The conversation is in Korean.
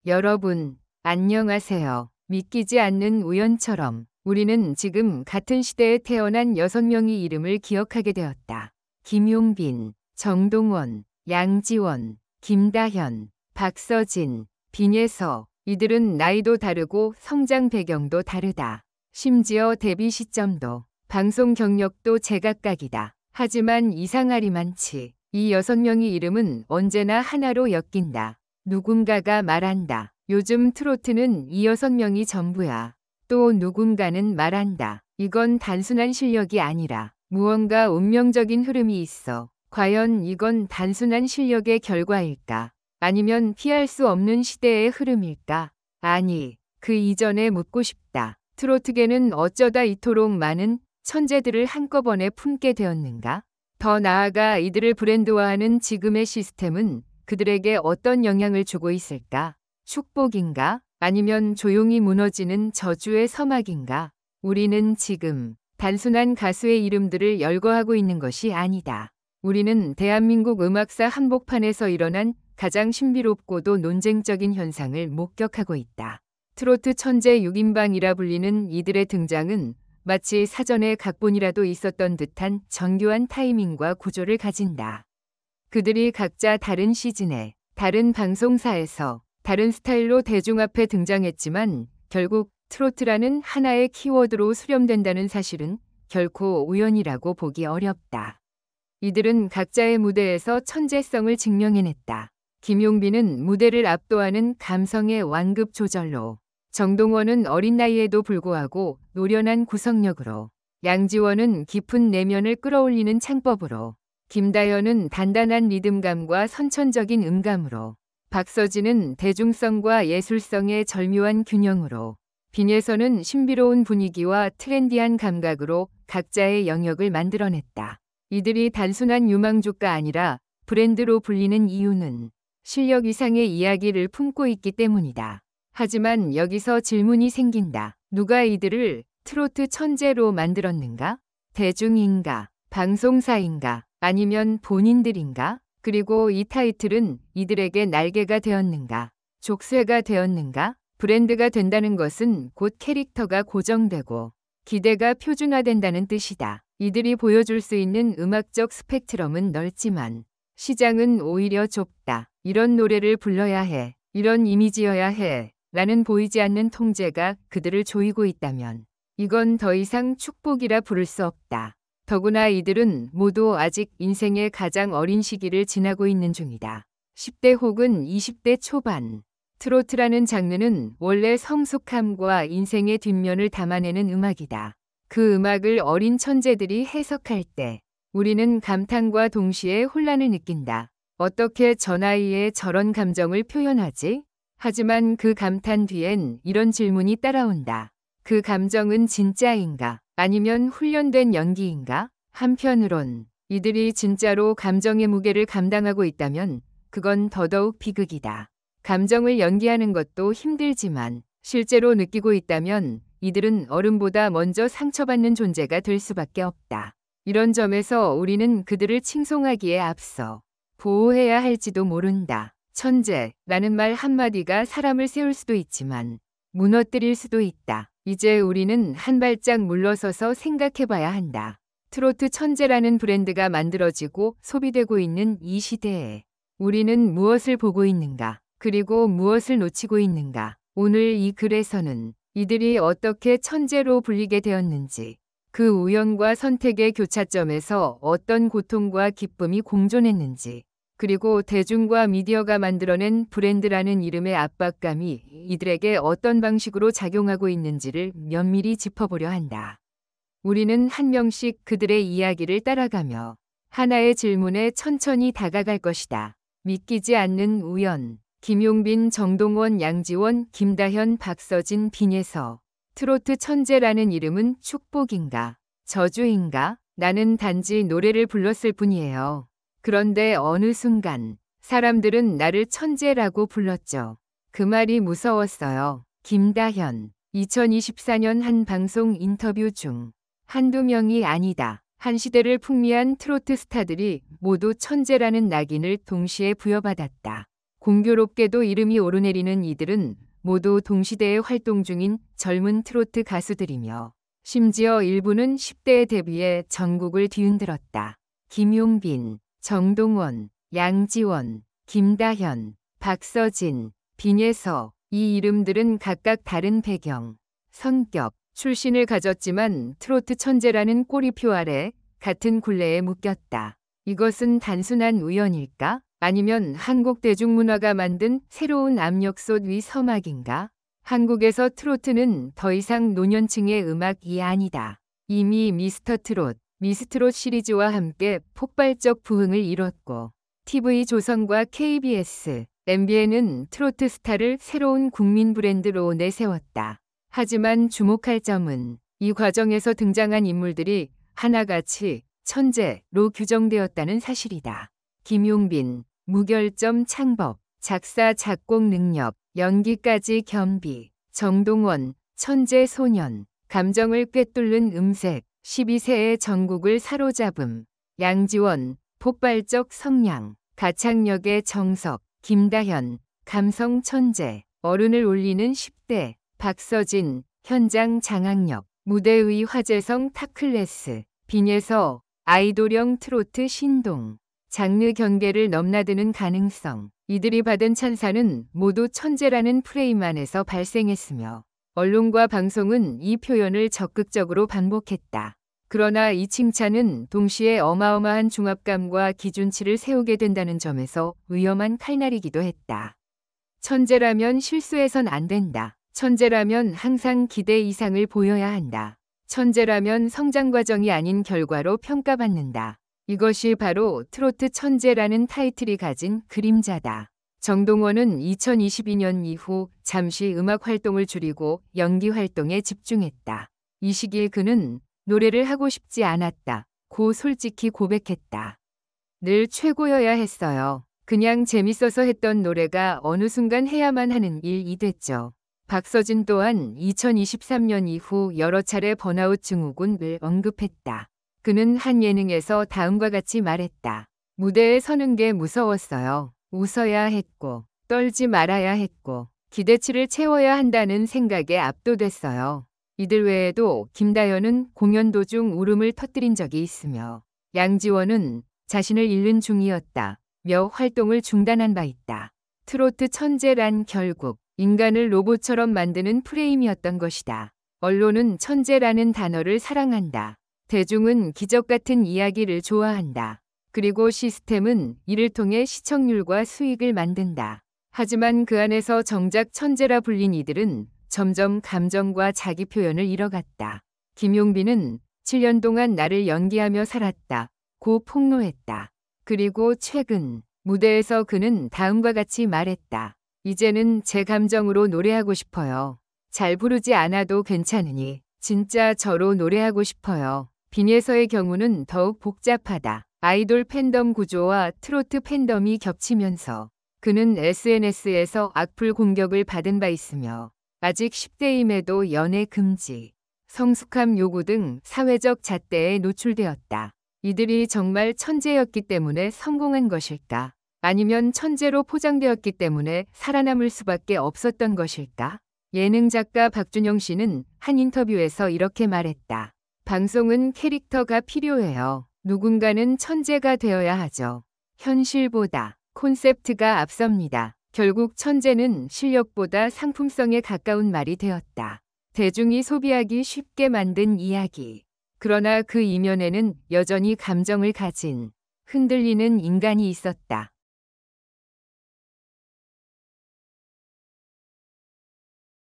여러분, 안녕하세요. 믿기지 않는 우연처럼 우리는 지금 같은 시대에 태어난 6명의 이름을 기억하게 되었다. 김용빈, 정동원, 양지원, 김다현, 박서진, 빈예서. 이들은 나이도 다르고 성장 배경도 다르다. 심지어 데뷔 시점도, 방송 경력도 제각각이다. 하지만 이상하리만치 이 6명의 이름은 언제나 하나로 엮인다. 누군가가 말한다. 요즘 트로트는 이 6명이 전부야. 또 누군가는 말한다. 이건 단순한 실력이 아니라 무언가 운명적인 흐름이 있어. 과연 이건 단순한 실력의 결과일까? 아니면 피할 수 없는 시대의 흐름일까? 아니, 그 이전에 묻고 싶다. 트로트계는 어쩌다 이토록 많은 천재들을 한꺼번에 품게 되었는가? 더 나아가 이들을 브랜드화하는 지금의 시스템은 그들에게 어떤 영향을 주고 있을까? 축복인가? 아니면 조용히 무너지는 저주의 서막인가? 우리는 지금 단순한 가수의 이름들을 열거하고 있는 것이 아니다. 우리는 대한민국 음악사 한복판에서 일어난 가장 신비롭고도 논쟁적인 현상을 목격하고 있다. 트로트 천재 6인방이라 불리는 이들의 등장은 마치 사전에 각본이라도 있었던 듯한 정교한 타이밍과 구조를 가진다. 그들이 각자 다른 시즌에, 다른 방송사에서, 다른 스타일로 대중 앞에 등장했지만 결국 트로트라는 하나의 키워드로 수렴된다는 사실은 결코 우연이라고 보기 어렵다. 이들은 각자의 무대에서 천재성을 증명해냈다. 김용빈은 무대를 압도하는 감성의 완급 조절로, 정동원은 어린 나이에도 불구하고 노련한 구성력으로, 양지원은 깊은 내면을 끌어올리는 창법으로, 김다현은 단단한 리듬감과 선천적인 음감으로, 박서진은 대중성과 예술성의 절묘한 균형으로, 빈예서는 신비로운 분위기와 트렌디한 감각으로 각자의 영역을 만들어냈다. 이들이 단순한 유망주가 아니라 브랜드로 불리는 이유는 실력 이상의 이야기를 품고 있기 때문이다. 하지만 여기서 질문이 생긴다. 누가 이들을 트로트 천재로 만들었는가? 대중인가? 방송사인가? 아니면 본인들인가? 그리고 이 타이틀은 이들에게 날개가 되었는가? 족쇄가 되었는가? 브랜드가 된다는 것은 곧 캐릭터가 고정되고 기대가 표준화된다는 뜻이다. 이들이 보여줄 수 있는 음악적 스펙트럼은 넓지만 시장은 오히려 좁다. 이런 노래를 불러야 해. 이런 이미지여야 해. 라는 보이지 않는 통제가 그들을 조이고 있다면 이건 더 이상 축복이라 부를 수 없다. 더구나 이들은 모두 아직 인생의 가장 어린 시기를 지나고 있는 중이다. 10대 혹은 20대 초반. 트로트라는 장르는 원래 성숙함과 인생의 뒷면을 담아내는 음악이다. 그 음악을 어린 천재들이 해석할 때 우리는 감탄과 동시에 혼란을 느낀다. 어떻게 저 나이에 저런 감정을 표현하지? 하지만 그 감탄 뒤엔 이런 질문이 따라온다. 그 감정은 진짜인가? 아니면 훈련된 연기인가? 한편으론 이들이 진짜로 감정의 무게를 감당하고 있다면 그건 더더욱 비극이다. 감정을 연기하는 것도 힘들지만 실제로 느끼고 있다면 이들은 어른보다 먼저 상처받는 존재가 될 수밖에 없다. 이런 점에서 우리는 그들을 칭송하기에 앞서 보호해야 할지도 모른다. 천재라는 말 한마디가 사람을 세울 수도 있지만 무너뜨릴 수도 있다. 이제 우리는 한 발짝 물러서서 생각해봐야 한다. 트로트 천재라는 브랜드가 만들어지고 소비되고 있는 이 시대에 우리는 무엇을 보고 있는가? 그리고 무엇을 놓치고 있는가? 오늘 이 글에서는 이들이 어떻게 천재로 불리게 되었는지, 그 우연과 선택의 교차점에서 어떤 고통과 기쁨이 공존했는지, 그리고 대중과 미디어가 만들어낸 브랜드라는 이름의 압박감이 이들에게 어떤 방식으로 작용하고 있는지를 면밀히 짚어보려 한다. 우리는 한 명씩 그들의 이야기를 따라가며 하나의 질문에 천천히 다가갈 것이다. 믿기지 않는 우연. 김용빈, 정동원, 양지원, 김다현, 박서진, 빈예서. 트로트 천재라는 이름은 축복인가? 저주인가? 나는 단지 노래를 불렀을 뿐이에요. 그런데 어느 순간 사람들은 나를 천재라고 불렀죠. 그 말이 무서웠어요. 김다현. 2024년 한 방송 인터뷰 중 한두 명이 아니다. 한 시대를 풍미한 트로트 스타들이 모두 천재라는 낙인을 동시에 부여받았다. 공교롭게도 이름이 오르내리는 이들은 모두 동시대에 활동 중인 젊은 트로트 가수들이며 심지어 일부는 10대에 데뷔해 전국을 뒤흔들었다. 김용빈, 정동원, 양지원, 김다현, 박서진, 빈예서 이 이름들은 각각 다른 배경, 성격, 출신을 가졌지만 트로트 천재라는 꼬리표 아래 같은 굴레에 묶였다. 이것은 단순한 우연일까? 아니면 한국 대중문화가 만든 새로운 압력솥 위 서막인가? 한국에서 트로트는 더 이상 노년층의 음악이 아니다. 이미 미스터 트롯, 미스트롯 시리즈와 함께 폭발적 부흥을 이뤘고 TV조선과 KBS, MBN은 트로트 스타를 새로운 국민 브랜드로 내세웠다. 하지만 주목할 점은 이 과정에서 등장한 인물들이 하나같이 천재로 규정되었다는 사실이다. 김용빈, 무결점 창법, 작사 작곡 능력, 연기까지 겸비. 정동원, 천재 소년, 감정을 꿰뚫는 음색, 12세의 전국을 사로잡음. 양지원, 폭발적 성량, 가창력의 정석. 김다현, 감성 천재, 어른을 울리는 10대. 박서진, 현장 장악력, 무대의 화제성 탑클래스. 빈예서, 아이돌형 트로트 신동. 장르 경계를 넘나드는 가능성. 이들이 받은 찬사는 모두 천재라는 프레임 안에서 발생했으며 언론과 방송은 이 표현을 적극적으로 반복했다. 그러나 이 칭찬은 동시에 어마어마한 중압감과 기준치를 세우게 된다는 점에서 위험한 칼날이기도 했다. 천재라면 실수해선 안 된다. 천재라면 항상 기대 이상을 보여야 한다. 천재라면 성장 과정이 아닌 결과로 평가받는다. 이것이 바로 트로트 천재라는 타이틀이 가진 그림자다. 정동원은 2022년 이후 잠시 음악 활동을 줄이고 연기 활동에 집중했다. 이 시기에 그는 노래를 하고 싶지 않았다. 고 솔직히 고백했다. 늘 최고여야 했어요. 그냥 재밌어서 했던 노래가 어느 순간 해야만 하는 일이 됐죠. 박서진 또한 2023년 이후 여러 차례 번아웃 증후군을 언급했다. 그는 한 예능에서 다음과 같이 말했다. 무대에 서는 게 무서웠어요. 웃어야 했고, 떨지 말아야 했고, 기대치를 채워야 한다는 생각에 압도됐어요. 이들 외에도 김다현은 공연 도중 울음을 터뜨린 적이 있으며 양지원은 자신을 잃는 중이었다. 며 활동을 중단한 바 있다. 트로트 천재란 결국 인간을 로봇처럼 만드는 프레임이었던 것이다. 언론은 천재라는 단어를 사랑한다. 대중은 기적 같은 이야기를 좋아한다. 그리고 시스템은 이를 통해 시청률과 수익을 만든다. 하지만 그 안에서 정작 천재라 불린 이들은 점점 감정과 자기 표현을 잃어갔다. 김용빈은 7년 동안 나를 연기하며 살았다. 고 폭로했다. 그리고 최근 무대에서 그는 다음과 같이 말했다. 이제는 제 감정으로 노래하고 싶어요. 잘 부르지 않아도 괜찮으니 진짜 저로 노래하고 싶어요. 빈예서의 경우는 더욱 복잡하다. 아이돌 팬덤 구조와 트로트 팬덤이 겹치면서 그는 SNS에서 악플 공격을 받은 바 있으며 아직 10대임에도 연애 금지, 성숙함 요구 등 사회적 잣대에 노출되었다. 이들이 정말 천재였기 때문에 성공한 것일까? 아니면 천재로 포장되었기 때문에 살아남을 수밖에 없었던 것일까? 예능 작가 박준영 씨는 한 인터뷰에서 이렇게 말했다. 방송은 캐릭터가 필요해요. 누군가는 천재가 되어야 하죠. 현실보다 콘셉트가 앞섭니다. 결국 천재는 실력보다 상품성에 가까운 말이 되었다. 대중이 소비하기 쉽게 만든 이야기. 그러나 그 이면에는 여전히 감정을 가진 흔들리는 인간이 있었다.